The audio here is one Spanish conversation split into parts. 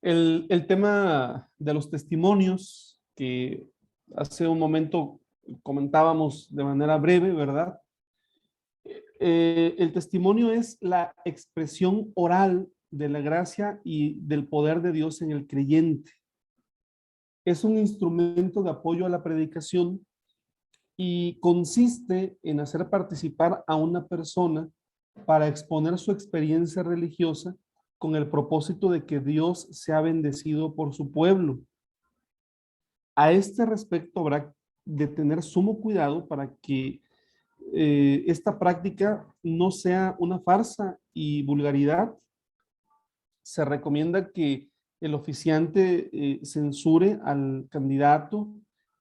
El tema de los testimonios que hace un momento comentábamos de manera breve, ¿verdad? El testimonio es la expresión oral de la gracia y del poder de Dios en el creyente. Es un instrumento de apoyo a la predicación y consiste en hacer participar a una persona para exponer su experiencia religiosa con el propósito de que Dios sea bendecido por su pueblo. A este respecto habrá de tener sumo cuidado para que esta práctica no sea una farsa y vulgaridad. Se recomienda que el oficiante censure al candidato,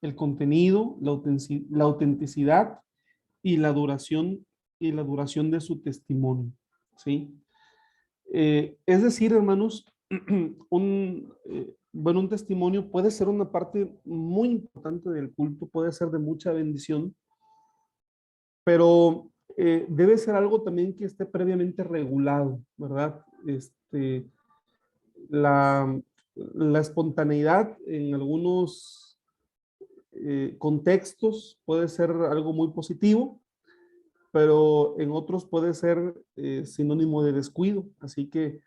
el contenido, la autenticidad y la duración de su testimonio, ¿sí? Es decir, hermanos, un testimonio puede ser una parte muy importante del culto, puede ser de mucha bendición, pero debe ser algo también que esté previamente regulado, ¿verdad? La, la espontaneidad en algunos contextos puede ser algo muy positivo, pero en otros puede ser sinónimo de descuido. Así que,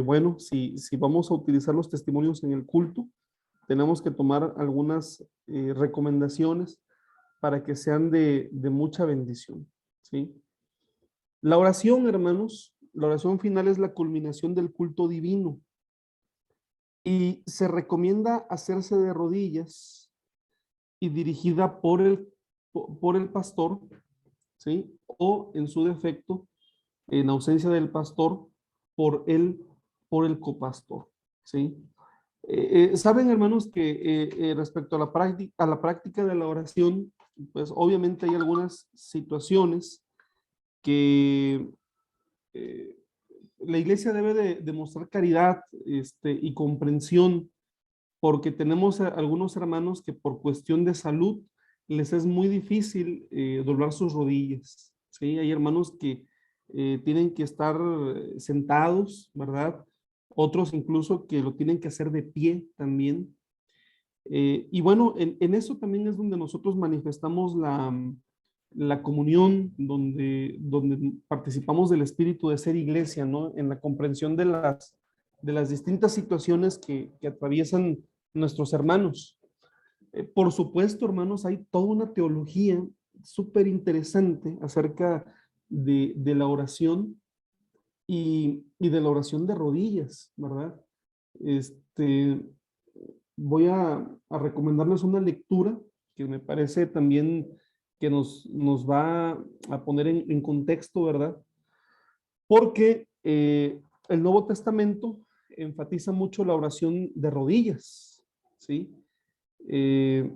bueno, si vamos a utilizar los testimonios en el culto, tenemos que tomar algunas recomendaciones para que sean de mucha bendición, ¿sí? La oración, hermanos, la oración final es la culminación del culto divino y se recomienda hacerse de rodillas y dirigida por el pastor, ¿sí? O en su defecto, en ausencia del pastor, por el, por el copastor, ¿sí? Saben, hermanos, que respecto a la práctica de la oración, pues obviamente hay algunas situaciones que la iglesia debe de mostrar caridad y comprensión, porque tenemos algunos hermanos que por cuestión de salud les es muy difícil doblar sus rodillas, ¿sí? Hay hermanos que tienen que estar sentados, ¿verdad? Otros incluso que lo tienen que hacer de pie también. Y bueno, en eso también es donde nosotros manifestamos la comunión, donde participamos del espíritu de ser iglesia, ¿no? En la comprensión de las distintas situaciones que atraviesan nuestros hermanos. Por supuesto, hermanos, hay toda una teología súper interesante acerca de la oración y de la oración de rodillas, ¿verdad? Este, voy a recomendarles una lectura que me parece también que nos va a poner en contexto, ¿verdad? Porque el Nuevo Testamento enfatiza mucho la oración de rodillas, ¿sí? Eh,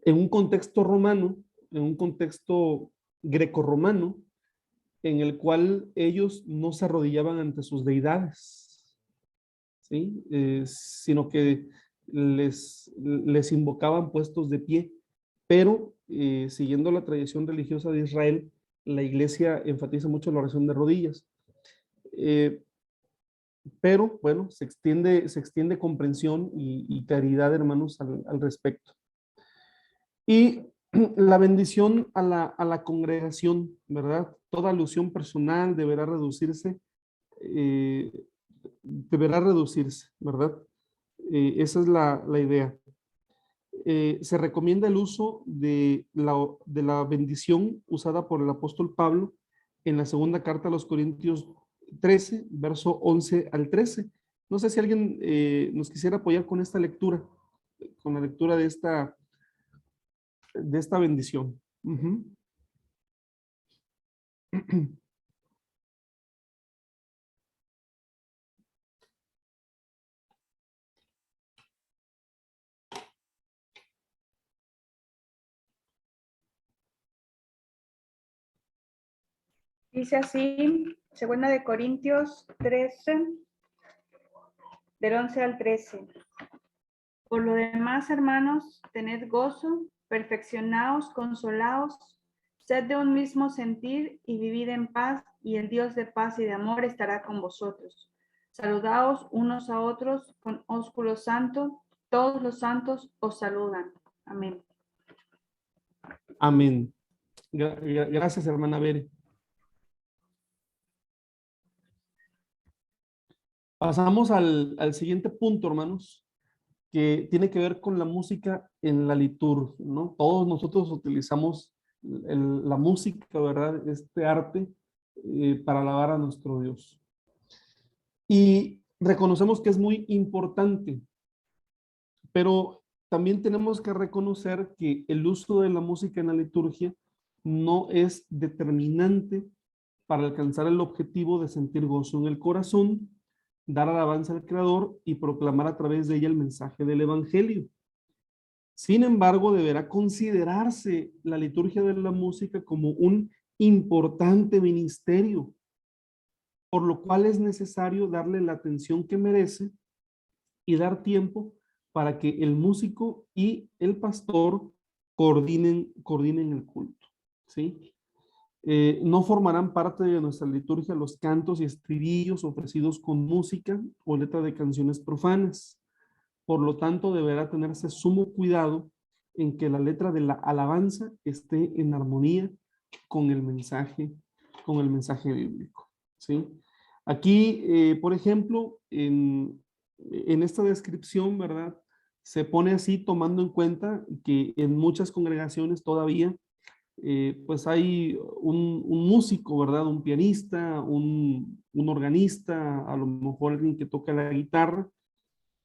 en un contexto romano, en un contexto grecorromano, en el cual ellos no se arrodillaban ante sus deidades, ¿sí? Sino que les invocaban puestos de pie, pero siguiendo la tradición religiosa de Israel, la iglesia enfatiza mucho la oración de rodillas. Eh, pero bueno, se extiende comprensión y caridad, hermanos, al respecto. Y la bendición a la congregación, ¿verdad? Toda alusión personal eh, deberá reducirse, ¿verdad? Esa es la idea. Se recomienda el uso de la bendición usada por el apóstol Pablo en la segunda carta a los Corintios 13, verso 11 al 13. No sé si alguien nos quisiera apoyar con esta lectura, con la lectura de esta bendición. Ujú. Dice así, segunda de Corintios 13, del 11 al 13. Por lo demás, hermanos, tened gozo, perfeccionaos, consolaos, Sed de un mismo sentir y vivid en paz, y el Dios de paz y de amor estará con vosotros. Saludaos unos a otros con ósculo santo. Todos los santos os saludan. Amén. Amén. Gracias, hermana Bere. Pasamos al siguiente punto, hermanos, que tiene que ver con la música en la liturgia, ¿no? Todos nosotros utilizamos la música, ¿verdad? Este arte para alabar a nuestro Dios. Y reconocemos que es muy importante, pero también tenemos que reconocer que el uso de la música en la liturgia no es determinante para alcanzar el objetivo de sentir gozo en el corazón, dar alabanza al Creador y proclamar a través de ella el mensaje del Evangelio. Sin embargo, deberá considerarse la liturgia de la música como un importante ministerio, por lo cual es necesario darle la atención que merece y dar tiempo para que el músico y el pastor coordinen el culto, ¿sí? No formarán parte de nuestra liturgia los cantos y estribillos ofrecidos con música o letra de canciones profanas. Por lo tanto, deberá tenerse sumo cuidado en que la letra de la alabanza esté en armonía con el mensaje bíblico, ¿sí? Aquí, por ejemplo, en esta descripción, ¿verdad? Se pone así tomando en cuenta que en muchas congregaciones todavía pues hay un músico, ¿verdad? Un pianista, un organista, a lo mejor alguien que toca la guitarra,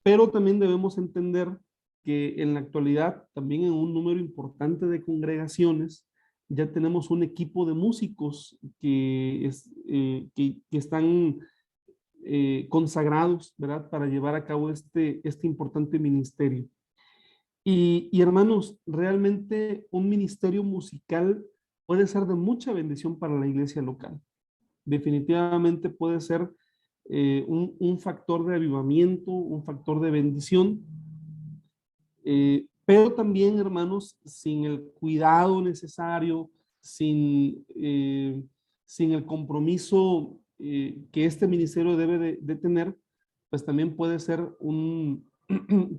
pero también debemos entender que en la actualidad, también en un número importante de congregaciones, ya tenemos un equipo de músicos que están consagrados, ¿verdad? Para llevar a cabo este importante ministerio. Y hermanos, realmente un ministerio musical puede ser de mucha bendición para la iglesia local. Definitivamente puede ser un factor de avivamiento, un factor de bendición, pero también, hermanos, sin el cuidado necesario, sin el compromiso que este ministerio debe de tener, pues también puede ser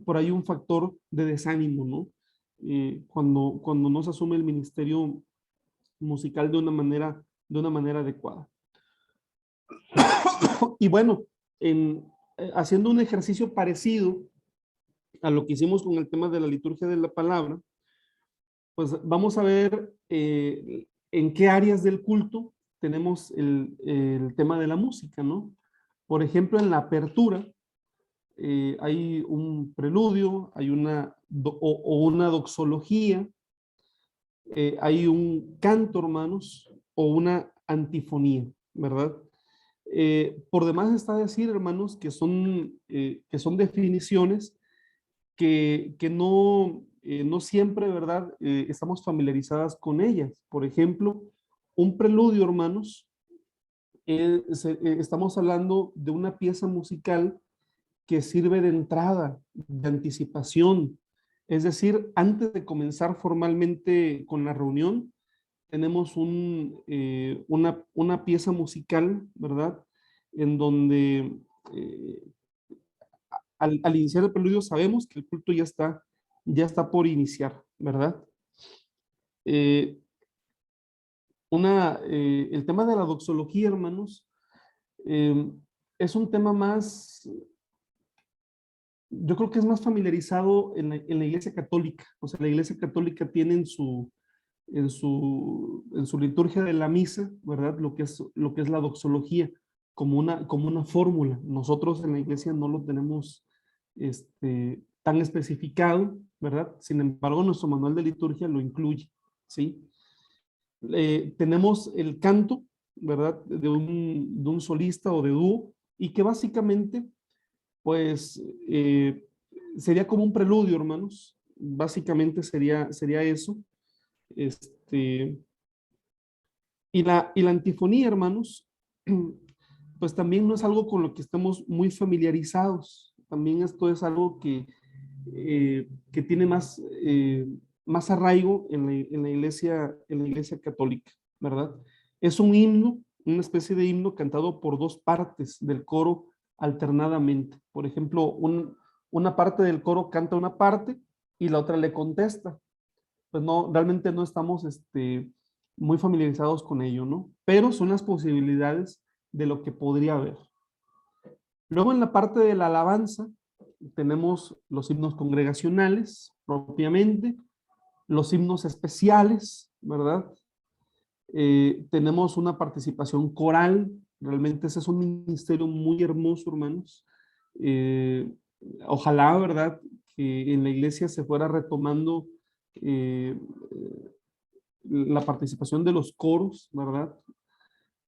por ahí un factor de desánimo, ¿no? Cuando no se asume el ministerio musical de una manera adecuada. Y bueno, haciendo un ejercicio parecido a lo que hicimos con el tema de la liturgia de la palabra, pues vamos a ver en qué áreas del culto tenemos el tema de la música, ¿no? Por ejemplo, en la apertura hay un preludio, hay una doxología, hay un canto, hermanos, o una antifonía, ¿verdad? Por demás está decir, hermanos, que son definiciones que no siempre, ¿verdad? Estamos familiarizadas con ellas. Por ejemplo, un preludio, hermanos, estamos hablando de una pieza musical que sirve de entrada, de anticipación. Es decir, antes de comenzar formalmente con la reunión, tenemos una pieza musical, ¿verdad? En donde al iniciar el preludio sabemos que el culto ya está por iniciar, ¿verdad? El tema de la doxología, hermanos, es un tema más, yo creo que es más familiarizado en la Iglesia Católica. O sea, la Iglesia Católica tiene en su liturgia de la misa, ¿verdad? Lo que es la doxología, como una fórmula. Nosotros en la iglesia no lo tenemos tan especificado, ¿verdad? Sin embargo, nuestro manual de liturgia lo incluye, ¿sí? Tenemos el canto, ¿verdad? De un solista o de dúo, y que básicamente, pues, sería como un preludio, hermanos. Básicamente sería eso. Este, y la antifonía, hermanos, pues también no es algo con lo que estemos muy familiarizados. También esto es algo que tiene más más arraigo en la iglesia católica, ¿verdad? Es un himno, una especie de himno cantado por dos partes del coro alternadamente. Por ejemplo, una parte del coro canta una parte y la otra le contesta. Pues no, realmente no estamos muy familiarizados con ello, ¿no? Pero son las posibilidades de lo que podría haber. Luego en la parte de la alabanza tenemos los himnos congregacionales propiamente, los himnos especiales, ¿verdad? Tenemos una participación coral, realmente ese es un ministerio muy hermoso, hermanos. Eh, Ojalá, ¿verdad?, que en la iglesia se fuera retomando eh, la participación de los coros, ¿verdad?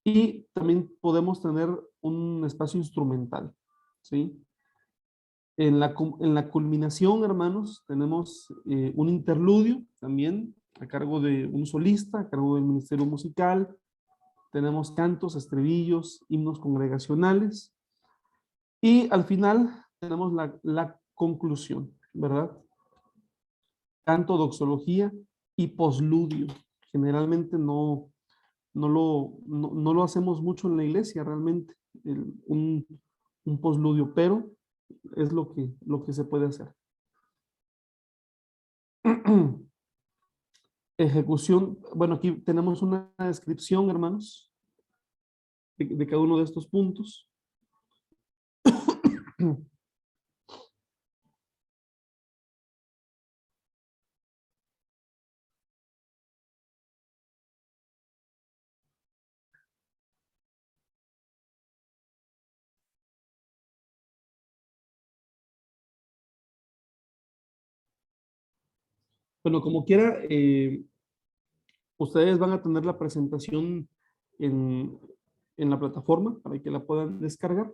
Y también podemos tener un espacio instrumental, ¿sí? En la culminación, hermanos, tenemos un interludio también a cargo de un solista, a cargo del ministerio musical. Tenemos cantos, estribillos, himnos congregacionales. Y al final tenemos la conclusión, ¿verdad? Canto, doxología y posludio. Generalmente no lo hacemos mucho en la iglesia, realmente, un posludio, pero es lo que se puede hacer. Ejecución, bueno, aquí tenemos una descripción, hermanos, de cada uno de estos puntos. Bueno, como quiera, ustedes van a tener la presentación en, en la plataforma para que la puedan descargar.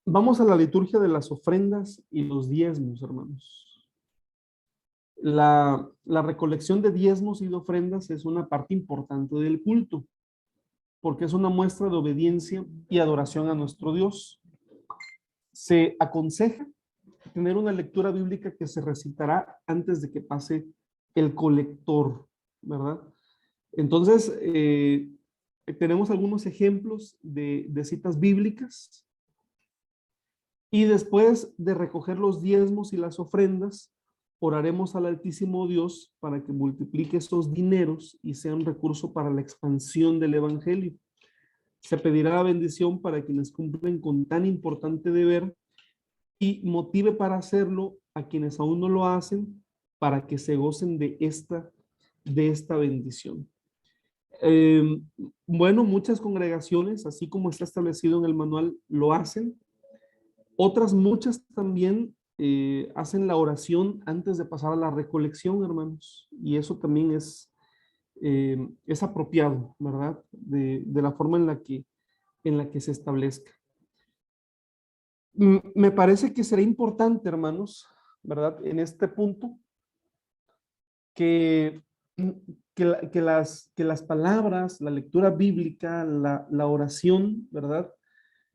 Vamos a la liturgia de las ofrendas y los diezmos, hermanos. La recolección de diezmos y de ofrendas es una parte importante del culto, porque es una muestra de obediencia y adoración a nuestro Dios. Se aconseja tener una lectura bíblica que se recitará antes de que pase el colector, ¿verdad? Entonces, tenemos algunos ejemplos de citas bíblicas y después de recoger los diezmos y las ofrendas, oraremos al Altísimo Dios para que multiplique esos dineros y sea un recurso para la expansión del Evangelio. Se pedirá la bendición para quienes cumplen con tan importante deber y motive para hacerlo a quienes aún no lo hacen para que se gocen de esta bendición. Eh, bueno, muchas congregaciones, así como está establecido en el manual, lo hacen. Otras muchas también hacen la oración antes de pasar a la recolección, hermanos. Y eso también es apropiado, ¿verdad? De la forma en la que se establezca. Me parece que será importante, hermanos, ¿verdad? En este punto, que, que las palabras, la lectura bíblica, la oración, ¿verdad?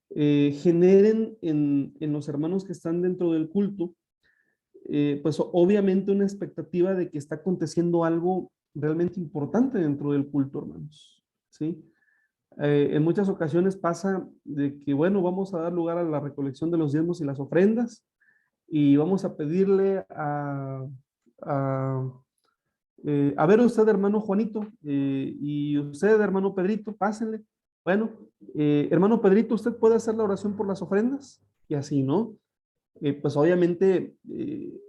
Generen en los hermanos que están dentro del culto, pues obviamente una expectativa de que está aconteciendo algo realmente importante dentro del culto, hermanos, ¿sí? En muchas ocasiones pasa de que, bueno, vamos a dar lugar a la recolección de los diezmos y las ofrendas y vamos a pedirle a, a ver usted, hermano Juanito, y usted, hermano Pedrito, pásenle. Bueno, hermano Pedrito, ¿usted puede hacer la oración por las ofrendas? Y así, ¿no? Pues obviamente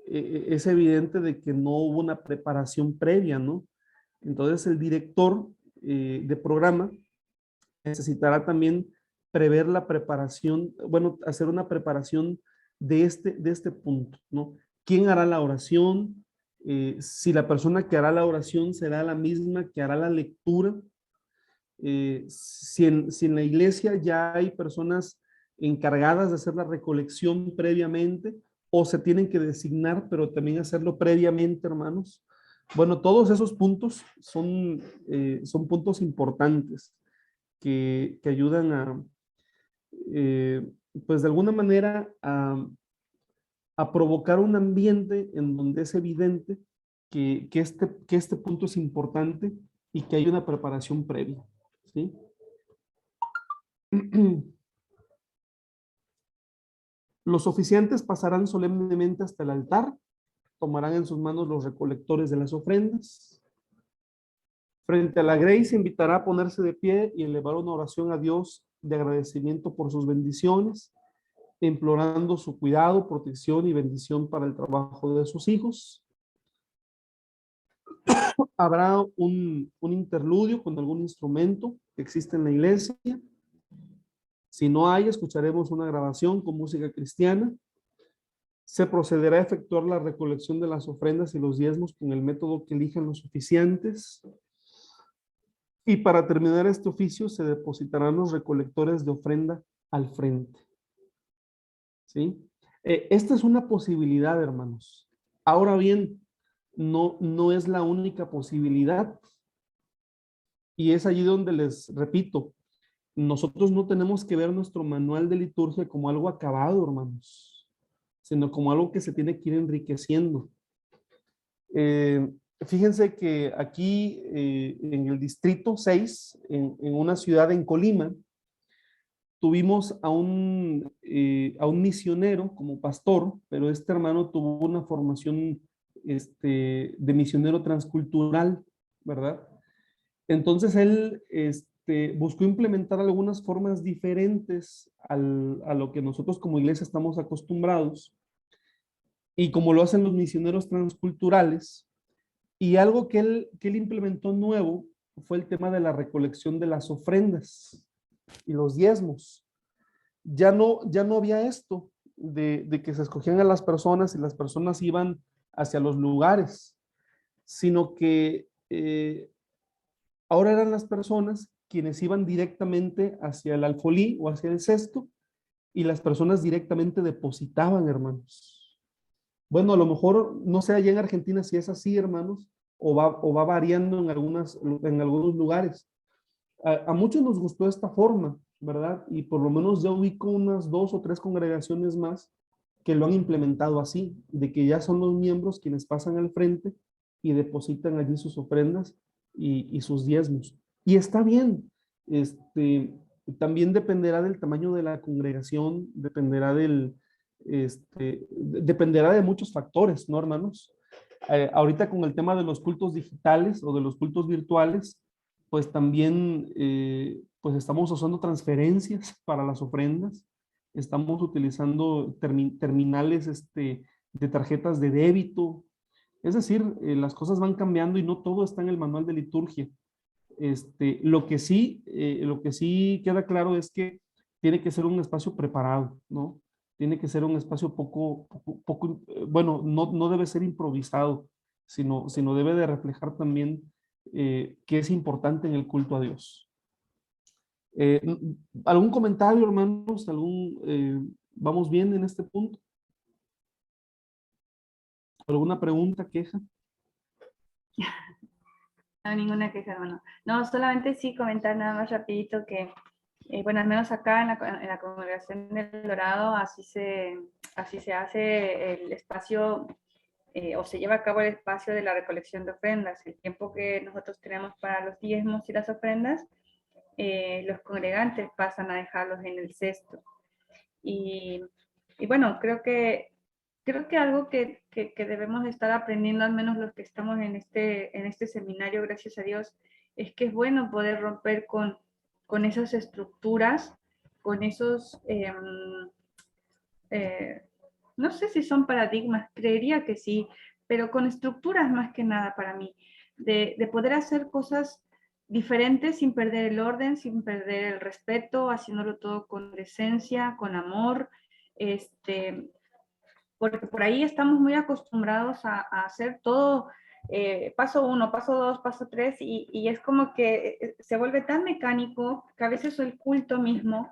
es evidente de que no hubo una preparación previa, ¿no? Entonces el director de programa necesitará también prever la preparación, bueno, hacer una preparación de este punto, ¿no? ¿Quién hará la oración? Si la persona que hará la oración será la misma que hará la lectura. Si en la iglesia ya hay personas encargadas de hacer la recolección previamente o se tienen que designar, pero también hacerlo previamente, hermanos. Bueno, todos esos puntos son puntos importantes que ayudan a, pues de alguna manera, a provocar un ambiente en donde es evidente que este punto es importante y que hay una preparación previa, ¿sí? Los oficiantes pasarán solemnemente hasta el altar, tomarán en sus manos los recolectores de las ofrendas. Frente a la grey se invitará a ponerse de pie y elevar una oración a Dios de agradecimiento por sus bendiciones, implorando su cuidado, protección y bendición para el trabajo de sus hijos. Habrá un interludio con algún instrumento que existe en la iglesia. Si no hay, escucharemos una grabación con música cristiana. Se procederá a efectuar la recolección de las ofrendas y los diezmos con el método que elijan los oficiantes. Y para terminar este oficio se depositarán los recolectores de ofrenda al frente. ¿Sí? Esta es una posibilidad, hermanos. Ahora bien, no es la única posibilidad. Y es allí donde les repito, nosotros no tenemos que ver nuestro manual de liturgia como algo acabado, hermanos, sino como algo que se tiene que ir enriqueciendo. Fíjense que aquí en el distrito 6, en una ciudad en Colima, tuvimos a un misionero como pastor, pero este hermano tuvo una formación de misionero transcultural, ¿verdad? Entonces él buscó implementar algunas formas diferentes a lo que nosotros como iglesia estamos acostumbrados, y como lo hacen los misioneros transculturales, y algo que él implementó nuevo fue el tema de la recolección de las ofrendas y los diezmos. Ya no había esto de que se escogían a las personas y las personas iban hacia los lugares, sino que ahora eran las personas quienes iban directamente hacia el alfolí o hacia el cesto, y las personas directamente depositaban, hermanos. Bueno, a lo mejor, no sé allá en Argentina si es así, hermanos, o va variando en algunos lugares. A muchos nos gustó esta forma, ¿verdad? Y por lo menos yo ubico unas 2 o 3 congregaciones más que lo han implementado así, de que ya son los miembros quienes pasan al frente y depositan allí sus ofrendas y sus diezmos. Y está bien, también dependerá del tamaño de la congregación, dependerá de muchos factores, ¿no, hermanos? Ahorita con el tema de los cultos digitales o de los cultos virtuales, pues también pues estamos usando transferencias para las ofrendas, estamos utilizando terminales de tarjetas de débito, es decir, las cosas van cambiando y no todo está en el manual de liturgia. Lo que sí queda claro es que tiene que ser un espacio preparado, ¿no? Tiene que ser un espacio bueno, no debe ser improvisado, sino debe de reflejar también qué es importante en el culto a Dios. ¿Algún comentario, hermanos? ¿Vamos bien en este punto? ¿Alguna pregunta, queja? No, ninguna queja, hermano. No, solamente sí comentar nada más rapidito que, bueno, al menos acá en la Congregación del Dorado, así se hace el espacio, o se lleva a cabo el espacio de la recolección de ofrendas. El tiempo que nosotros tenemos para los diezmos y las ofrendas, los congregantes pasan a dejarlos en el cesto. Y, y bueno, creo que algo que debemos estar aprendiendo, al menos los que estamos en este seminario, gracias a Dios, es que es bueno poder romper con esas estructuras, con esos, no sé si son paradigmas, creería que sí, pero con estructuras más que nada para mí, de poder hacer cosas diferentes sin perder el orden, sin perder el respeto, haciéndolo todo con decencia, con amor, porque por ahí estamos muy acostumbrados a hacer todo paso 1, paso 2, paso 3, y es como que se vuelve tan mecánico que a veces el culto mismo,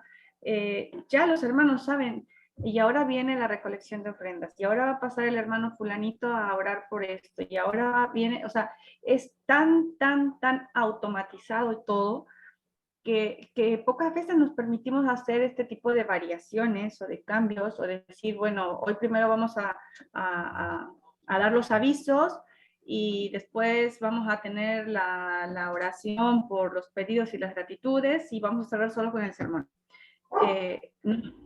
ya los hermanos saben, y ahora viene la recolección de ofrendas, y ahora va a pasar el hermano fulanito a orar por esto, y ahora viene, o sea, es tan automatizado todo que pocas veces nos permitimos hacer este tipo de variaciones o de cambios, o de decir, bueno, hoy primero vamos a dar los avisos y después vamos a tener la oración por los pedidos y las gratitudes y vamos a cerrar solo con el sermón.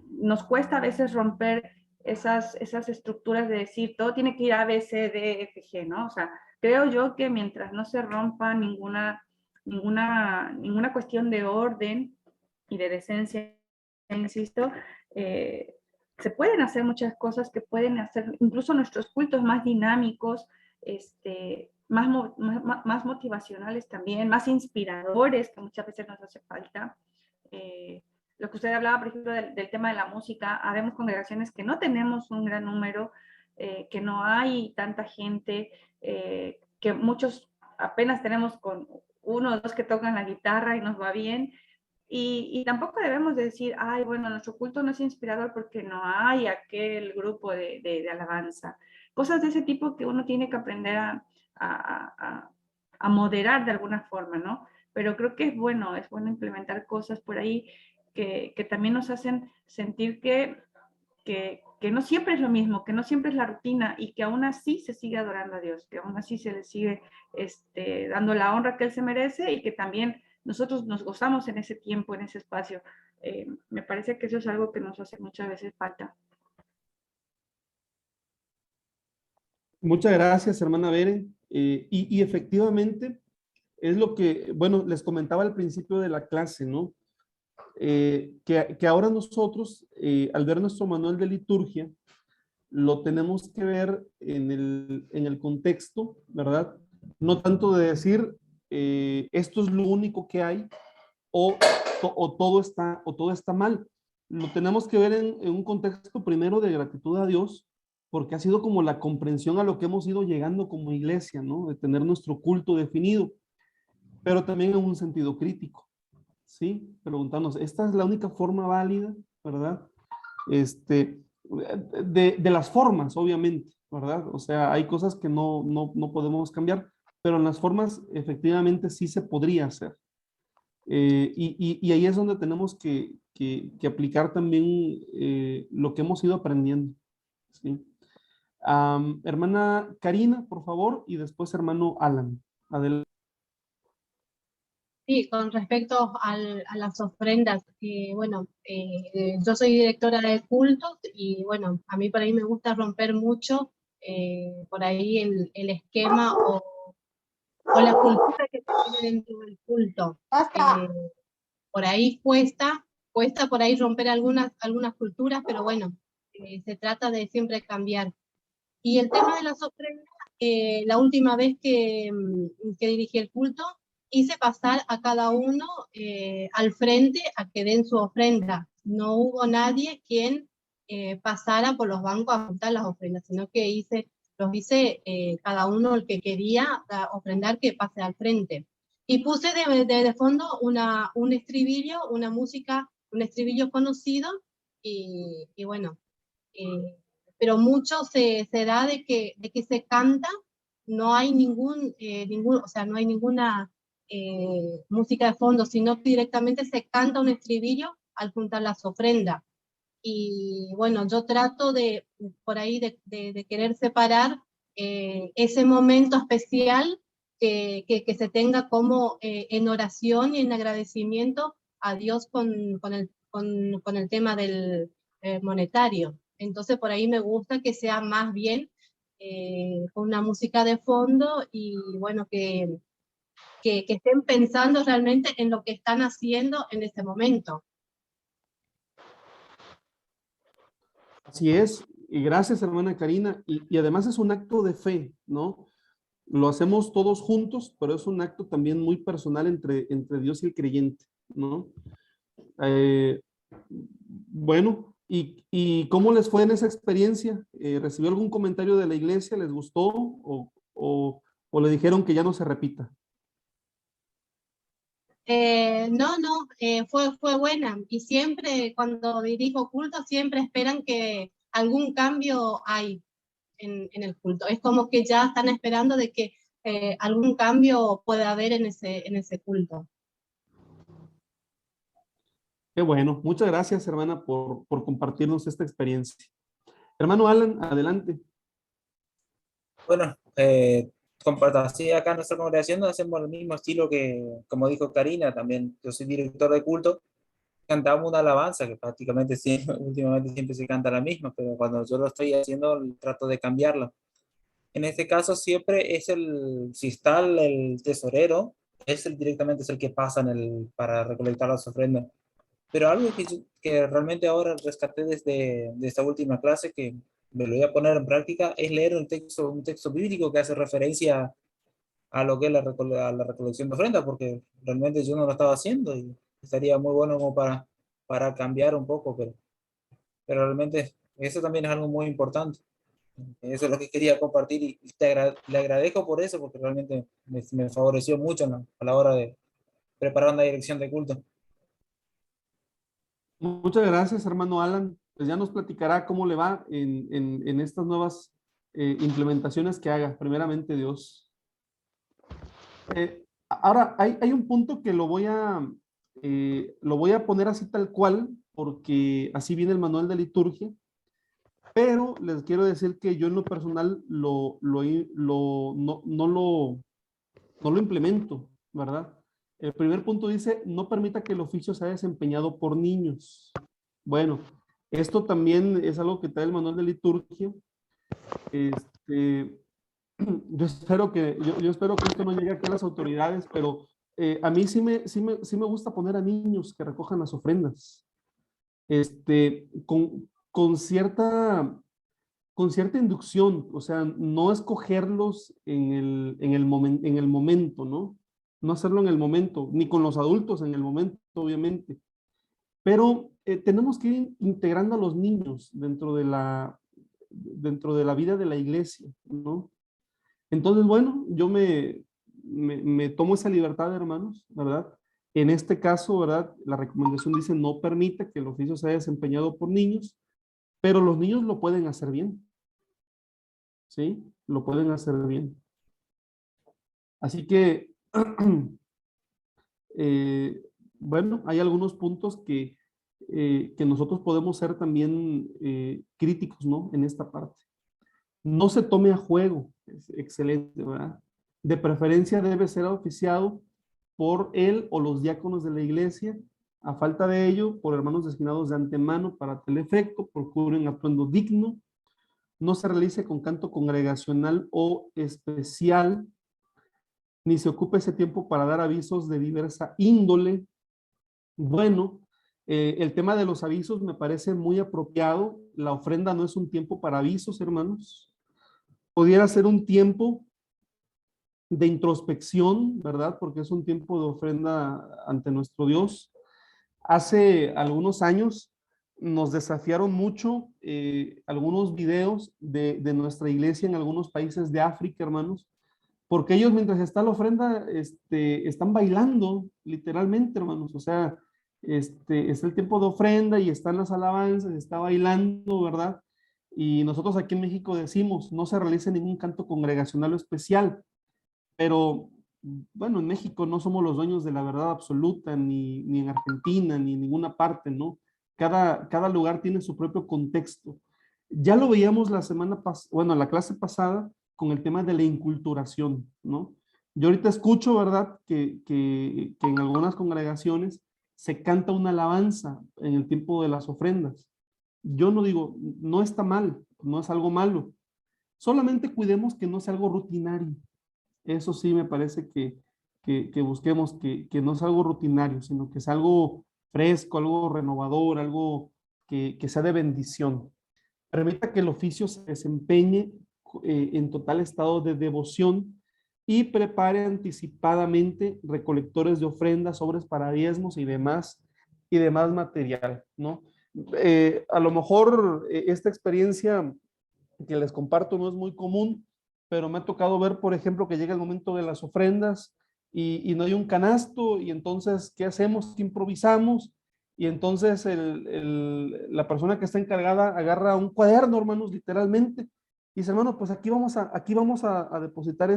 Nos cuesta a veces romper esas estructuras de decir, todo tiene que ir A, B, C, D, F, G, ¿no? O sea, creo yo que mientras no se rompa ninguna cuestión de orden y de decencia, insisto, se pueden hacer muchas cosas que pueden hacer incluso nuestros cultos más dinámicos, más motivacionales también, más inspiradores, que muchas veces nos hace falta. Lo que usted hablaba, por ejemplo, del tema de la música, habemos congregaciones que no tenemos un gran número, que no hay tanta gente, que muchos apenas tenemos con uno o dos que tocan la guitarra y nos va bien. Y tampoco debemos de decir, ay, bueno, nuestro culto no es inspirador porque no hay aquel grupo de alabanza. Cosas de ese tipo que uno tiene que aprender a moderar de alguna forma, ¿no? Pero creo que es bueno implementar cosas por ahí que también nos hacen sentir que no siempre es lo mismo, que no siempre es la rutina y que aún así se sigue adorando a Dios, que aún así se le sigue dando la honra que Él se merece y que también nosotros nos gozamos en ese tiempo, en ese espacio. Me parece que eso es algo que nos hace muchas veces falta. Muchas gracias, hermana Beren. Y efectivamente es lo que, bueno, les comentaba al principio de la clase, ¿no? Que ahora nosotros, al ver nuestro manual de liturgia, lo tenemos que ver en el contexto, ¿verdad? No tanto de decir, esto es lo único que hay, o, o todo está mal. Lo tenemos que ver en un contexto primero de gratitud a Dios, porque ha sido como la comprensión a lo que hemos ido llegando como iglesia, ¿no? De tener nuestro culto definido, pero también en un sentido crítico, ¿sí? Preguntarnos, ¿esta es la única forma válida, verdad? De las formas, obviamente, ¿verdad? O sea, hay cosas que no podemos cambiar, pero en las formas efectivamente sí se podría hacer. Y ahí es donde tenemos que aplicar también lo que hemos ido aprendiendo, ¿sí? Hermana Karina, por favor, y después hermano Alan. Adelante. Sí, con respecto a las ofrendas, bueno, yo soy directora de cultos y bueno, a mí por ahí me gusta romper mucho por ahí el esquema o la cultura que se tiene dentro del culto. Por ahí cuesta por ahí romper algunas culturas, pero bueno, se trata de siempre cambiar. Y el tema de las ofrendas, la última vez que dirigí el culto, hice pasar a cada uno al frente a que den su ofrenda. No hubo nadie quien pasara por los bancos a juntar las ofrendas, sino que los hice cada uno el que quería ofrendar que pase al frente. Y puse de fondo un estribillo, una música, un estribillo conocido, y bueno, pero mucho se da de que se canta, no hay o sea, no hay ninguna música de fondo, sino que directamente se canta un estribillo al juntar las ofrendas. Y bueno, yo trato por ahí de querer separar ese momento especial que se tenga como en oración y en agradecimiento a Dios con el tema del monetario. Entonces por ahí me gusta que sea más bien con una música de fondo y bueno, que estén pensando realmente en lo que están haciendo en ese momento. Así es, y gracias, hermana Karina. Y además es un acto de fe, ¿no? Lo hacemos todos juntos, pero es un acto también muy personal entre Dios y el creyente, ¿no? Eh, bueno, ¿y cómo les fue en esa experiencia? ¿Recibió algún comentario de la iglesia? ¿Les gustó? ¿O le dijeron que ya no se repita? No, fue buena. Y siempre cuando dirijo culto, siempre esperan que algún cambio hay en el culto. Es como que ya están esperando de que algún cambio pueda haber en ese culto. Qué bueno. Muchas gracias, hermana, por compartirnos esta experiencia. Hermano Alan, adelante. Bueno, comparto, así acá en nuestra congregación hacemos el mismo estilo que, como dijo Karina, también yo soy director de culto, cantamos una alabanza que prácticamente siempre, últimamente siempre se canta la misma, pero cuando yo lo estoy haciendo trato de cambiarla. En este caso siempre es si está el tesorero, directamente es el que pasa para recolectar las ofrendas. Pero algo que realmente ahora rescaté de esta última clase, que me lo voy a poner en práctica, es leer un texto bíblico que hace referencia a lo que es a la recolección de ofrendas, porque realmente yo no lo estaba haciendo y estaría muy bueno como para cambiar un poco, pero realmente eso también es algo muy importante. Eso es lo que quería compartir y le agradezco por eso, porque realmente me favoreció mucho a la hora de preparar una dirección de culto. Muchas gracias, hermano Alan. Pues ya nos platicará cómo le va en estas nuevas implementaciones que haga, primeramente Dios. Ahora, hay un punto que lo voy a poner así tal cual, porque así viene el manual de liturgia, pero les quiero decir que yo en lo personal no lo implemento, ¿verdad? El primer punto dice, no permita que el oficio sea desempeñado por niños. Bueno, esto también es algo que trae el manual de liturgia. Yo espero que esto no llegue aquí a las autoridades, pero a mí sí me gusta poner a niños que recojan las ofrendas. Con cierta inducción, o sea, no escogerlos en el momento, ¿no? No hacerlo en el momento, ni con los adultos en el momento, obviamente. Pero tenemos que ir integrando a los niños dentro de la vida de la iglesia, ¿no? Entonces, bueno, yo me tomo esa libertad, hermanos, ¿verdad? En este caso, ¿verdad? La recomendación dice no permite que el oficio sea desempeñado por niños, pero los niños lo pueden hacer bien, ¿sí? Lo pueden hacer bien. Así que, eh, bueno, hay algunos puntos que nosotros podemos ser también críticos, ¿no? En esta parte. No se tome a juego, es excelente, ¿verdad? De preferencia debe ser oficiado por él o los diáconos de la iglesia. A falta de ello, por hermanos designados de antemano para tal efecto, procuren atuendo digno, no se realice con canto congregacional o especial, ni se ocupe ese tiempo para dar avisos de diversa índole. Bueno, el tema de los avisos me parece muy apropiado. La ofrenda no es un tiempo para avisos, hermanos. Pudiera ser un tiempo de introspección, ¿verdad? Porque es un tiempo de ofrenda ante nuestro Dios. Hace algunos años nos desafiaron mucho algunos videos de nuestra iglesia en algunos países de África, hermanos, porque ellos mientras está la ofrenda, están bailando, literalmente, hermanos. O sea, es el tiempo de ofrenda y están las alabanzas, está bailando, ¿verdad? Y nosotros aquí en México decimos, no se realice ningún canto congregacional o especial, pero bueno, en México no somos los dueños de la verdad absoluta, ni en Argentina, ni en ninguna parte, ¿no? Cada lugar tiene su propio contexto. Ya lo veíamos la semana pasada, bueno, la clase pasada, con el tema de la inculturación, ¿no? Yo ahorita escucho, ¿verdad?, que en algunas congregaciones se canta una alabanza en el tiempo de las ofrendas. Yo no digo, no está mal, no es algo malo. Solamente cuidemos que no sea algo rutinario. Eso sí me parece que busquemos que no es algo rutinario, sino que es algo fresco, algo renovador, algo que sea de bendición. Permita que el oficio se desempeñe en total estado de devoción y prepare anticipadamente recolectores de ofrendas, sobres para diezmos y demás material, ¿no? A lo mejor esta experiencia que les comparto no es muy común, pero me ha tocado ver, por ejemplo, que llega el momento de las ofrendas y no hay un canasto y entonces, ¿qué hacemos? ¿Qué improvisamos? Y entonces la persona que está encargada agarra un cuaderno, hermanos, literalmente, y dice, hermano, pues aquí vamos a depositar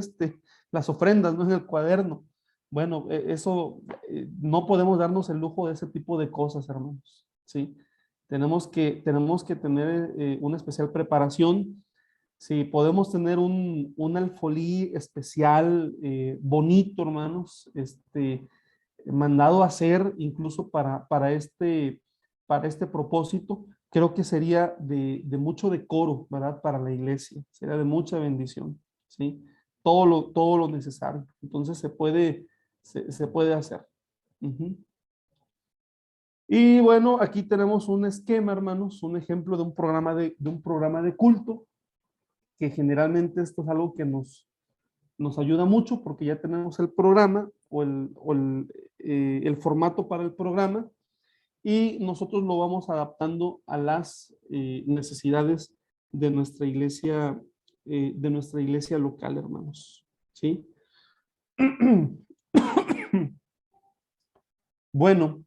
las ofrendas, ¿no? En el cuaderno. Bueno, eso, no podemos darnos el lujo de ese tipo de cosas, hermanos, ¿sí? Tenemos que tener una especial preparación. Si podemos tener un alfolí especial, bonito, hermanos, mandado a hacer incluso para este propósito, creo que sería de mucho decoro, ¿verdad? Para la iglesia, sería de mucha bendición, ¿sí? Todo lo necesario. Entonces se puede hacer. Ujú. Y bueno, aquí tenemos un esquema, hermanos, un ejemplo de un programa de culto, que generalmente esto es algo que nos ayuda mucho porque ya tenemos el programa el formato para el programa y nosotros lo vamos adaptando a las necesidades de nuestra iglesia local, hermanos. ¿Sí? Bueno,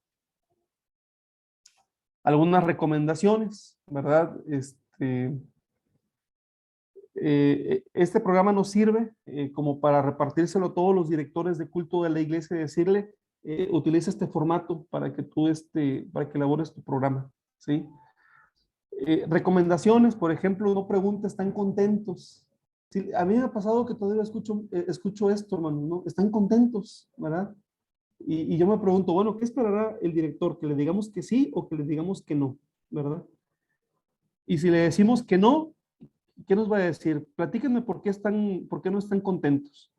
algunas recomendaciones, ¿verdad? Este programa nos sirve como para repartírselo a todos los directores de culto de la iglesia y decirle, utiliza este formato para que para que elabores tu programa, ¿sí? Recomendaciones, por ejemplo, no preguntes, ¿están contentos? Sí, a mí me ha pasado que todavía escucho esto, hermano, ¿no? Están contentos, ¿verdad? Y yo me pregunto, bueno, ¿qué esperará el director? ¿Que le digamos que sí o que le digamos que no? ¿Verdad? Y si le decimos que no, ¿qué nos va a decir? Platíquenme por qué no están contentos.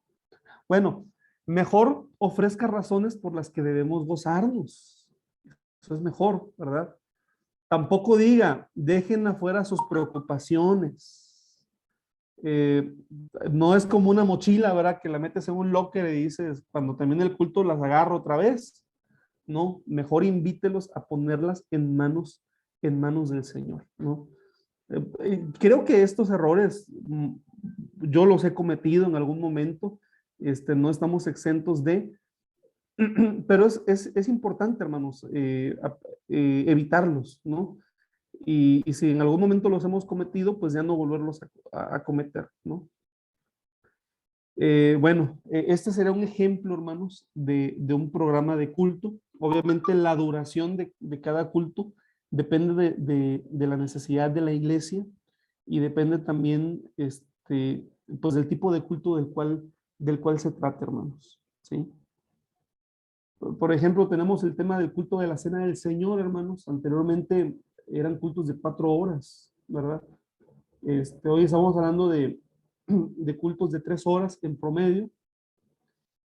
Bueno, mejor ofrezca razones por las que debemos gozarnos. Eso es mejor, ¿verdad? Tampoco diga, dejen afuera sus preocupaciones. Eh, no es como una mochila, ¿verdad? Que la metes en un locker y dices, cuando termine el culto las agarro otra vez. No, mejor invítelos a ponerlas en manos del Señor, ¿no? Creo que estos errores yo los he cometido en algún momento, no estamos exentos de, pero es importante, hermanos, evitarlos, ¿no? Y si en algún momento los hemos cometido, pues ya no volverlos a cometer, ¿no? Bueno, este sería un ejemplo, hermanos, de un programa de culto. Obviamente la duración de cada culto depende de la necesidad de la iglesia y depende también, pues del tipo de culto del cual se trata, hermanos, ¿sí? Por ejemplo, tenemos el tema del culto de la Cena del Señor, hermanos. Anteriormente eran cultos de 4 horas, ¿verdad? Hoy estamos hablando de cultos de 3 horas en promedio.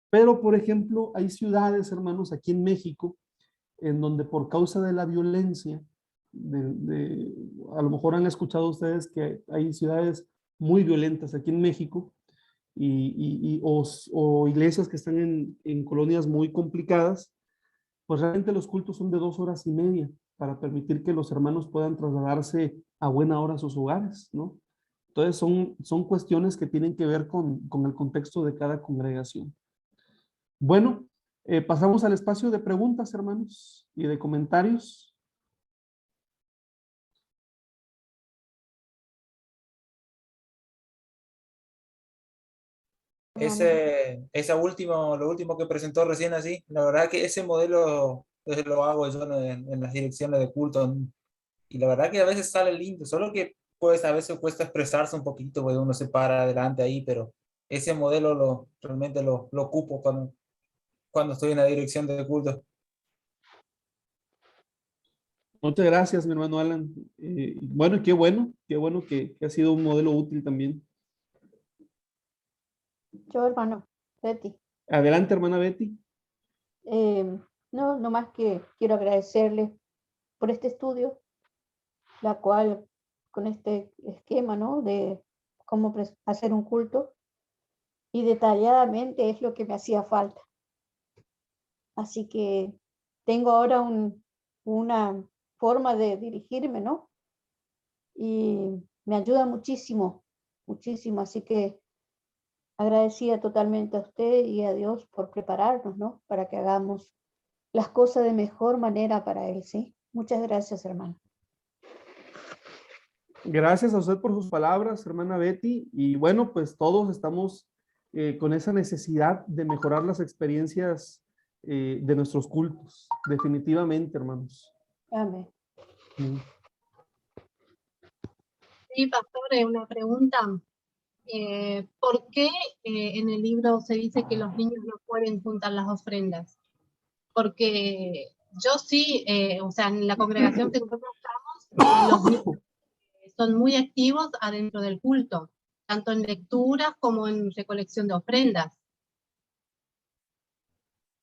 Pero, por ejemplo, hay ciudades, hermanos, aquí en México, en donde por causa de la violencia, a lo mejor han escuchado ustedes que hay ciudades muy violentas aquí en México o iglesias que están en colonias muy complicadas, pues realmente los cultos son de 2 horas y media para permitir que los hermanos puedan trasladarse a buena hora a sus hogares, ¿no? Entonces son cuestiones que tienen que ver con el contexto de cada congregación. Bueno, pasamos al espacio de preguntas, hermanos, y de comentarios. Lo último que presentó recién así, la verdad que ese modelo lo hago yo en las direcciones de culto y la verdad que a veces sale lindo, solo que pues a veces cuesta expresarse un poquito, porque uno se para adelante ahí, pero ese modelo realmente lo ocupo cuando estoy en la dirección de culto. Muchas gracias, mi hermano Alan. Bueno, qué bueno que ha sido un modelo útil también. Yo, hermano, Betty, Adelante, hermana Betty. no más que quiero agradecerles por este estudio, la cual con este esquema, ¿no? De cómo hacer un culto y detalladamente es lo que me hacía falta. Así que tengo ahora una forma de dirigirme, ¿no? Y me ayuda muchísimo, muchísimo. Así que agradecida totalmente a usted y a Dios por prepararnos, ¿no? Para que hagamos las cosas de mejor manera para Él, ¿sí? Muchas gracias, hermano. Gracias a usted por sus palabras, hermana Betty. Y bueno, pues todos estamos con esa necesidad de mejorar las experiencias de nuestros cultos, definitivamente, hermanos. Amén. Sí, pastor, una pregunta. ¿Por qué en el libro se dice que los niños no pueden juntar las ofrendas? Porque yo sí, o sea, en la congregación que nosotros estamos, los niños son muy activos adentro del culto, tanto en lecturas como en recolección de ofrendas.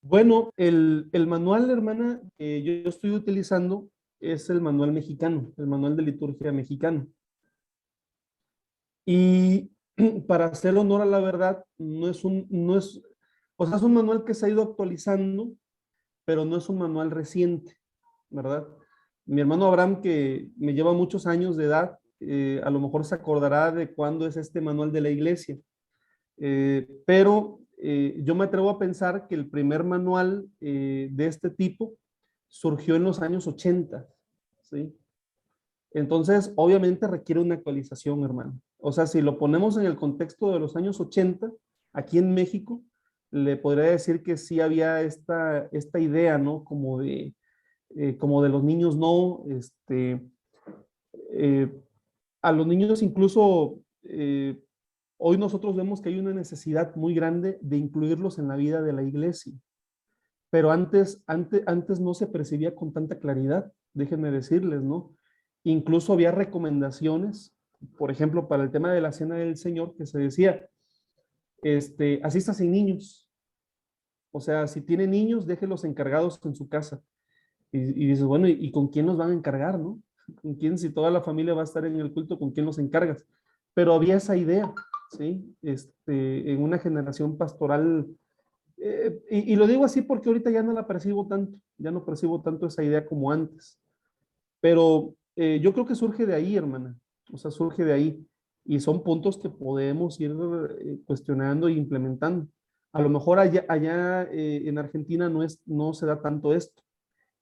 Bueno, el manual, hermana, que yo estoy utilizando es el manual mexicano, el manual de liturgia mexicano. Y para hacer honor a la verdad, o sea, es un manual que se ha ido actualizando, pero no es un manual reciente, ¿verdad? Mi hermano Abraham, que me lleva muchos años de edad, a lo mejor se acordará de cuándo es este manual de la iglesia. Pero yo me atrevo a pensar que el primer manual de este tipo surgió en los años 80, ¿sí? Entonces, obviamente requiere una actualización, hermano. O sea, si lo ponemos en el contexto de los años 80, aquí en México, le podría decir que sí había esta idea, ¿no? Como de los niños no, a los niños incluso, hoy nosotros vemos que hay una necesidad muy grande de incluirlos en la vida de la iglesia. Pero antes no se percibía con tanta claridad, déjenme decirles, ¿no? Incluso había recomendaciones, por ejemplo, para el tema de la cena del Señor, que se decía, asista sin niños. O sea, si tiene niños, déjelos encargados en su casa. Y dices, bueno, ¿y con quién los van a encargar, no? ¿Con quién, si toda la familia va a estar en el culto, con quién los encargas? Pero había esa idea, ¿sí? En una generación pastoral, y lo digo así porque ahorita ya no la percibo tanto, ya no percibo tanto esa idea como antes. Pero yo creo que surge de ahí, hermana. O sea, surge de ahí. Y son puntos que podemos ir cuestionando e implementando. A lo mejor allá en Argentina no se da tanto esto.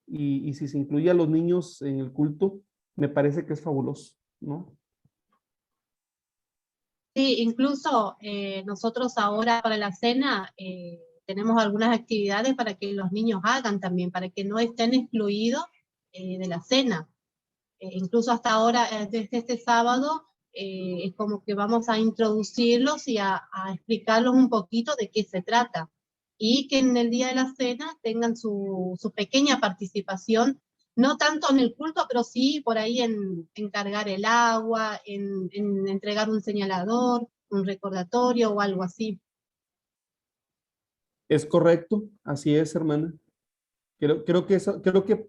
Y si se incluye a los niños en el culto, me parece que es fabuloso, ¿no? Sí, incluso nosotros ahora para la cena tenemos algunas actividades para que los niños hagan también, para que no estén excluidos de la cena. Incluso hasta ahora, desde este sábado, es como que vamos a introducirlos y a explicarlos un poquito de qué se trata. Y que en el día de la cena tengan su pequeña participación, no tanto en el culto, pero sí por ahí en cargar el agua, en entregar un señalador, un recordatorio o algo así. Es correcto, así es, hermana. Creo que esa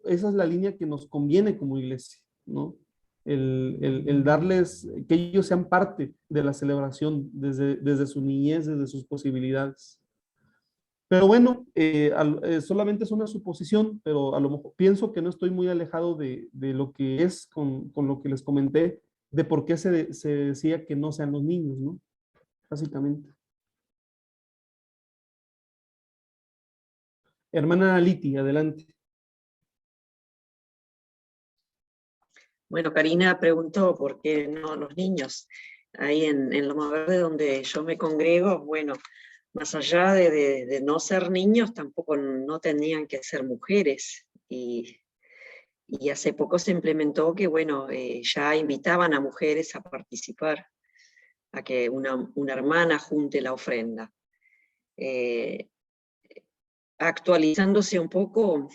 es la línea que nos conviene como iglesia, ¿no? El darles, que ellos sean parte de la celebración desde su niñez, desde sus posibilidades. Pero bueno, solamente es una suposición, pero a lo mejor pienso que no estoy muy alejado de lo que es con lo que les comenté, de por qué se decía que no sean los niños, ¿no? Básicamente. Hermana Liti, adelante. Bueno, Karina preguntó por qué no los niños. Ahí en Loma Verde, donde yo me congrego, bueno, más allá de no ser niños, tampoco no tenían que ser mujeres. Y hace poco se implementó que, bueno, ya invitaban a mujeres a participar, a que una hermana junte la ofrenda. Actualizándose un poco,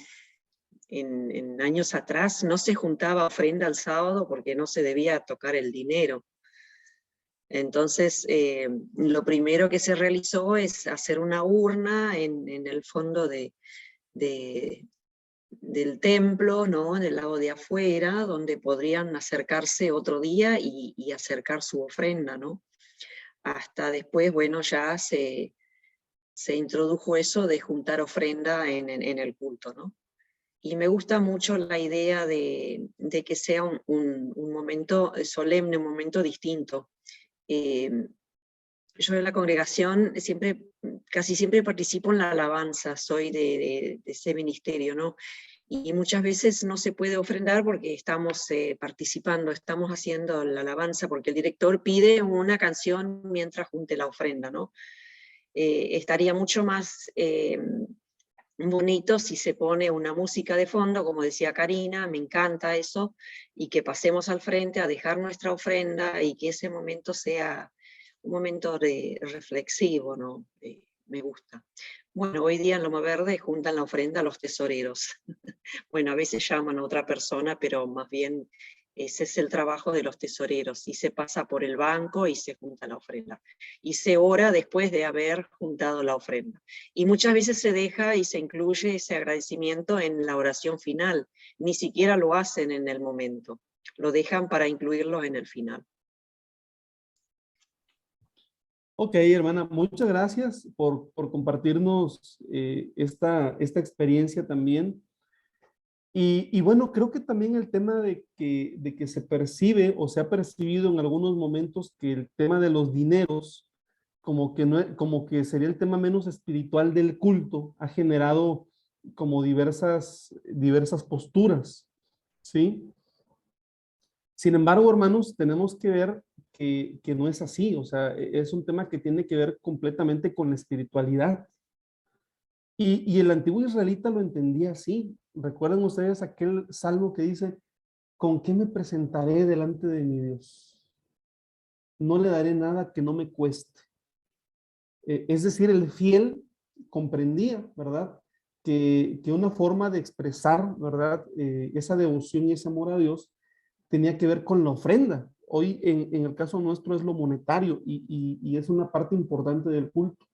en años atrás no se juntaba ofrenda el sábado porque no se debía tocar el dinero. Entonces, lo primero que se realizó es hacer una urna en el fondo del templo, ¿no? Del lado de afuera, donde podrían acercarse otro día y acercar su ofrenda, ¿no? Hasta después, bueno, ya se introdujo eso de juntar ofrenda en el culto, ¿no? Y me gusta mucho la idea de que sea un momento solemne, un momento distinto. Yo en la congregación casi siempre participo en la alabanza, soy de ese ministerio, ¿no? Y muchas veces no se puede ofrendar porque estamos participando, estamos haciendo la alabanza, porque el director pide una canción mientras junte la ofrenda, ¿no? estaría mucho más bonito si se pone una música de fondo, como decía Karina, me encanta eso, y que pasemos al frente a dejar nuestra ofrenda y que ese momento sea un momento reflexivo, ¿no? Me gusta. Bueno, hoy día en Loma Verde juntan la ofrenda a los tesoreros. Bueno, a veces llaman a otra persona, pero más bien ese es el trabajo de los tesoreros, y se pasa por el banco y se junta la ofrenda. Y se ora después de haber juntado la ofrenda. Y muchas veces se deja y se incluye ese agradecimiento en la oración final. Ni siquiera lo hacen en el momento, lo dejan para incluirlo en el final. Ok, hermana, muchas gracias por compartirnos esta experiencia también. Y bueno, creo que también el tema de que se percibe o se ha percibido en algunos momentos que el tema de los dineros, como que, no, como que sería el tema menos espiritual del culto, ha generado como diversas posturas, ¿sí? Sin embargo, hermanos, tenemos que ver que no es así, o sea, es un tema que tiene que ver completamente con la espiritualidad. Y el antiguo israelita lo entendía así. ¿Recuerdan ustedes aquel salmo que dice, ¿con qué me presentaré delante de mi Dios? No le daré nada que no me cueste. Es decir, el fiel comprendía, ¿verdad? Que una forma de expresar, ¿verdad? Esa devoción y ese amor a Dios tenía que ver con la ofrenda. Hoy, en el caso nuestro, es lo monetario y es una parte importante del culto.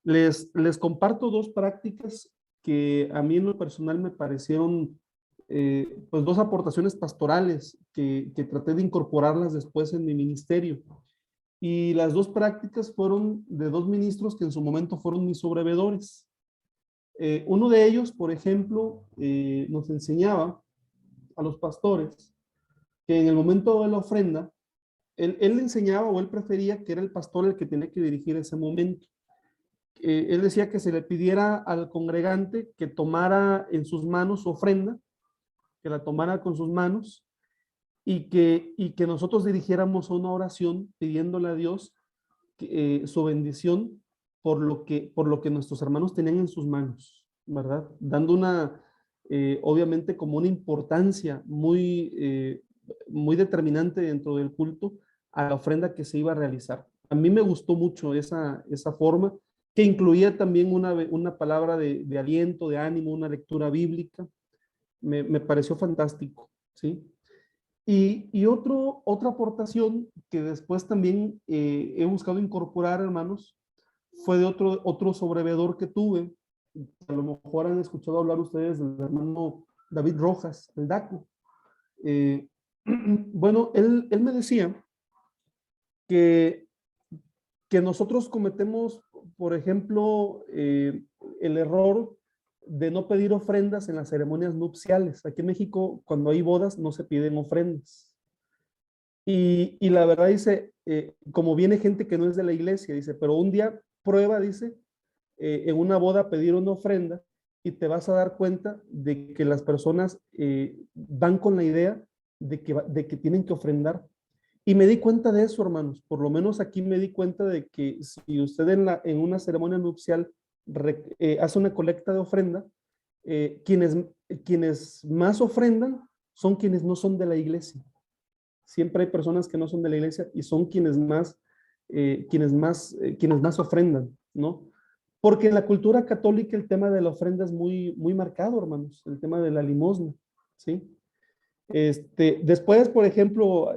Les comparto dos prácticas que a mí en lo personal me parecieron pues dos aportaciones pastorales que traté de incorporarlas después en mi ministerio. Y las dos prácticas fueron de dos ministros que en su momento fueron mis sobrevedores. Uno de ellos, por ejemplo, nos enseñaba a los pastores que en el momento de la ofrenda, él enseñaba o él prefería que era el pastor el que tenía que dirigir ese momento. Él decía que se le pidiera al congregante que tomara en sus manos su ofrenda, que la tomara con sus manos y que nosotros dirigiéramos una oración pidiéndole a Dios su bendición por lo que nuestros hermanos tenían en sus manos, ¿verdad? Dando obviamente como una importancia muy determinante dentro del culto a la ofrenda que se iba a realizar. A mí me gustó mucho esa forma, que incluía también una palabra de aliento, de ánimo, una lectura bíblica. Me pareció fantástico, ¿sí? Otra aportación que después también he buscado incorporar, hermanos, fue de otro sobrevedor que tuve. A lo mejor han escuchado hablar ustedes del hermano David Rojas, el DACO. Bueno, él me decía que, que nosotros cometemos, por ejemplo, el error de no pedir ofrendas en las ceremonias nupciales. Aquí en México, cuando hay bodas, no se piden ofrendas. Y la verdad dice, como viene gente que no es de la iglesia, dice, pero un día prueba, dice, en una boda pedir una ofrenda y te vas a dar cuenta de que las personas van con la idea de que tienen que ofrendar. Y me di cuenta de eso, hermanos. Por lo menos aquí me di cuenta de que si usted en una ceremonia nupcial hace una colecta de ofrenda, quienes más ofrendan son quienes no son de la iglesia. Siempre hay personas que no son de la iglesia y son quienes más ofrendan, ¿no? Porque en la cultura católica el tema de la ofrenda es muy marcado, hermanos, el tema de la limosna, ¿sí? Después, por ejemplo,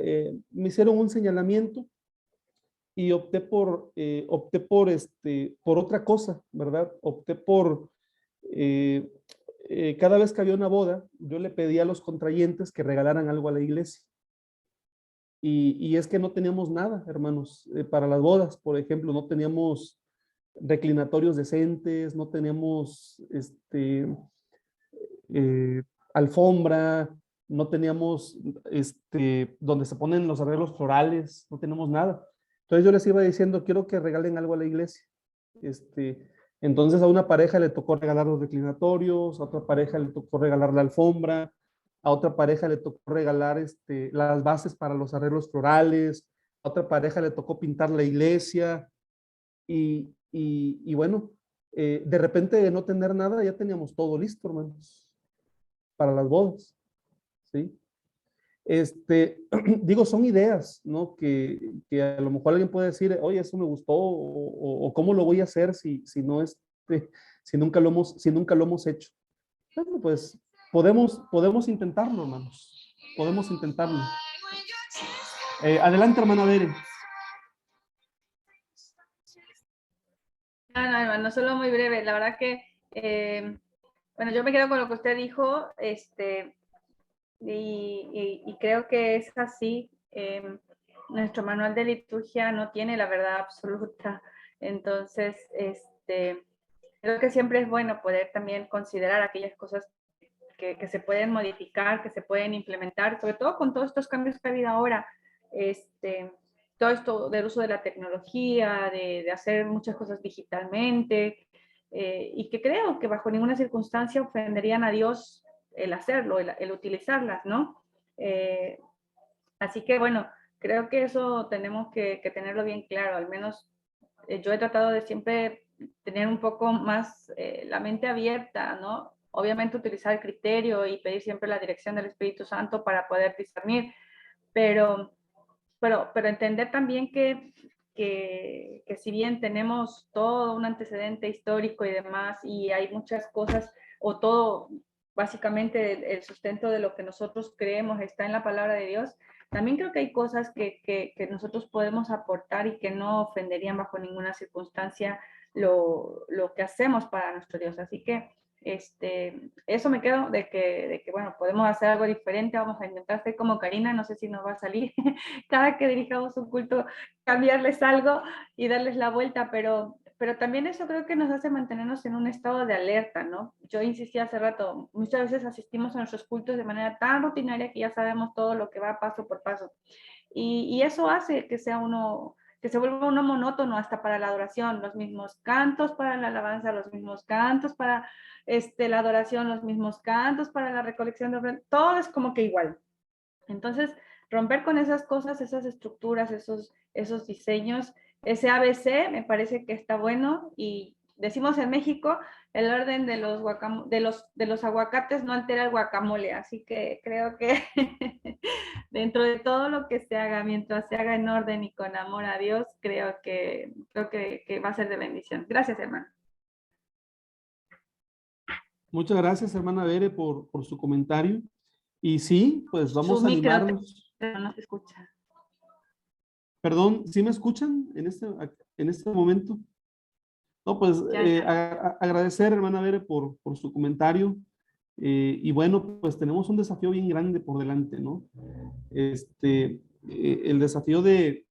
me hicieron un señalamiento y opté por otra cosa, ¿verdad? Opté por, cada vez que había una boda, yo le pedía a los contrayentes que regalaran algo a la iglesia. Y es que no teníamos nada, hermanos, para las bodas, por ejemplo, no teníamos reclinatorios decentes, no teníamos alfombra, no teníamos donde se ponen los arreglos florales, no tenemos nada. Entonces yo les iba diciendo, quiero que regalen algo a la iglesia. Entonces a una pareja le tocó regalar los reclinatorios, a otra pareja le tocó regalar la alfombra, a otra pareja le tocó regalar las bases para los arreglos florales, a otra pareja le tocó pintar la iglesia, y y bueno, de repente de no tener nada, ya teníamos todo listo, hermanos, para las bodas, ¿sí? Digo, son ideas, ¿no? Que a lo mejor alguien puede decir, oye, eso me gustó, o cómo lo voy a hacer si no si nunca lo hemos hecho. Bueno, pues podemos intentarlo, hermanos. Podemos intentarlo. Adelante, hermana Bere. No, hermano, solo muy breve. La verdad que, bueno, yo me quedo con lo que usted dijo, y creo que es así. Nuestro manual de liturgia no tiene la verdad absoluta. Entonces, creo que siempre es bueno poder también considerar aquellas cosas que se pueden modificar, que se pueden implementar, sobre todo con todos estos cambios que ha habido ahora. Todo esto del uso de la tecnología, de hacer muchas cosas digitalmente, y que creo que bajo ninguna circunstancia ofenderían a Dios el hacerlo, el utilizarlas, ¿no? Así que bueno, creo que eso tenemos que tenerlo bien claro. Al menos yo he tratado de siempre tener un poco más la mente abierta, ¿no? Obviamente utilizar el criterio y pedir siempre la dirección del Espíritu Santo para poder discernir, pero entender también que si bien tenemos todo un antecedente histórico y demás, y hay muchas cosas, o todo, básicamente el sustento de lo que nosotros creemos está en la palabra de Dios, también creo que hay cosas que nosotros podemos aportar y que no ofenderían bajo ninguna circunstancia lo que hacemos para nuestro Dios. Así que eso me quedo de que, bueno, podemos hacer algo diferente, vamos a intentar ser como Karina, no sé si nos va a salir cada que dirijamos un culto, cambiarles algo y darles la vuelta, pero también eso creo que nos hace mantenernos en un estado de alerta, ¿no? Yo insistí hace rato, muchas veces asistimos a nuestros cultos de manera tan rutinaria que ya sabemos todo lo que va paso por paso. Y eso hace que sea uno, que se vuelva uno monótono hasta para la adoración, los mismos cantos para la alabanza, los mismos cantos para la adoración, los mismos cantos para la recolección de ofrendas, todo es como que igual. Entonces, romper con esas cosas, esas estructuras, esos diseños, ese ABC me parece que está bueno, y decimos en México, el orden de los aguacates no altera el guacamole, así que creo que dentro de todo lo que se haga, mientras se haga en orden y con amor a Dios, creo que va a ser de bendición. Gracias, hermano. Muchas gracias, hermana Bere, por su comentario. Y sí, pues vamos a animarnos. No se escucha. Perdón, ¿sí me escuchan en este momento? No, pues agradecer, hermana Bere, por su comentario. Y bueno, pues tenemos un desafío bien grande por delante, ¿no? El desafío de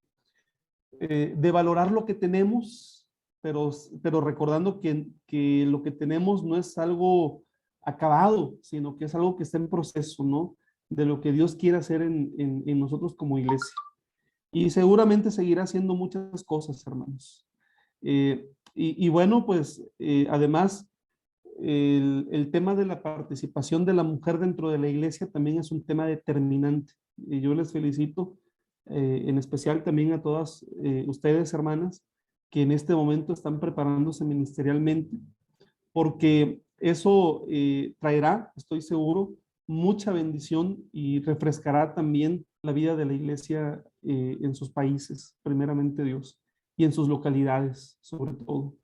valorar lo que tenemos, pero recordando que lo que tenemos no es algo acabado, sino que es algo que está en proceso, ¿no? De lo que Dios quiere hacer en nosotros como iglesia. Y seguramente seguirá haciendo muchas cosas, hermanos. Y bueno, pues además, el tema de la participación de la mujer dentro de la iglesia también es un tema determinante. Y yo les felicito, en especial también a todas ustedes, hermanas, que en este momento están preparándose ministerialmente, porque eso traerá, estoy seguro, mucha bendición y refrescará también la vida de la iglesia en sus países, primeramente Dios, y en sus localidades, sobre todo.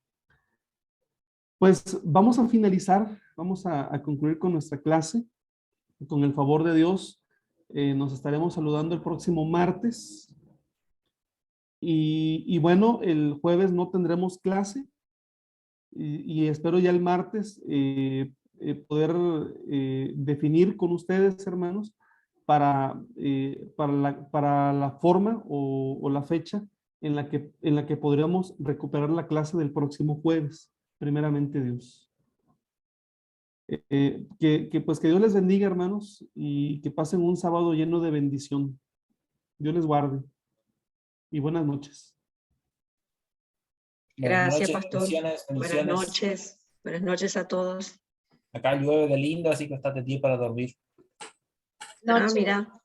Pues vamos a finalizar, vamos a concluir con nuestra clase. Con el favor de Dios, nos estaremos saludando el próximo martes. Y bueno, el jueves no tendremos clase, y espero ya el martes poder definir con ustedes, hermanos, para la forma o la fecha en la que podríamos recuperar la clase del próximo jueves, primeramente Dios. Pues que Dios les bendiga, hermanos, y que pasen un sábado lleno de bendición. Dios les guarde y buenas noches. Gracias, Buenas noches, pastor. bendiciones. Buenas noches. Buenas noches a todos. Acá llueve de lindo, así que estate tiempo para dormir. Noche. Mira.